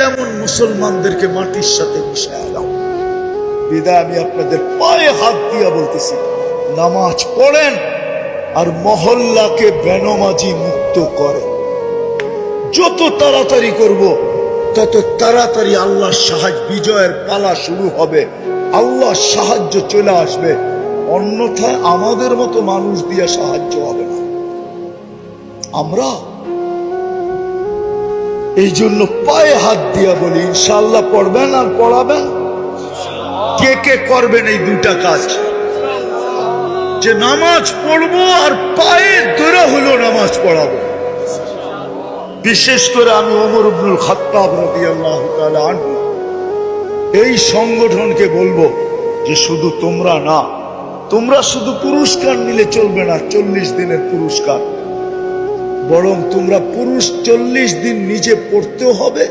এমন মুসলমানদেরকে মাটির সাথে মিশায় দাও। বিদায় আমি আপনাদের পায়ে হাত দিয়া বলতেছি, নামাজ পড়েন আর মহল্লাকে বেনমাজি মুক্ত করেন। যত তাড়াতাড়ি করব তত তাড়াতাড়ি আল্লাহর সাহায্য, বিজয়ের পালা শুরু হবে, আল্লাহর সাহায্য চলে আসবে। অন্যথায় আমাদের মতো মানুষ দিয়ে সাহায্য হবে না। আমরা এই জন্য পায়ে হাত দিয়া বলি, ইনশাআল্লাহ পড়বেন আর পড়াবেন। কে কে করবেন এই দুইটা কাজ? যে নামাজ পড়বো আর পায়ে ধরে হলো নামাজ পড়াবো। বিশেষ করে আমি ওমর ইবনুল খাত্তাব রাদিয়াল্লাহু তাআলা আনহু এই সংগঠনকে বলবো যে শুধু তোমরা না, তোমরা শুধু পুরস্কার নিলে চলবে না, 40 দিনের পুরস্কার, বরং তোমরা পুরুষ 40 দিন নিজে পড়তেও হবে,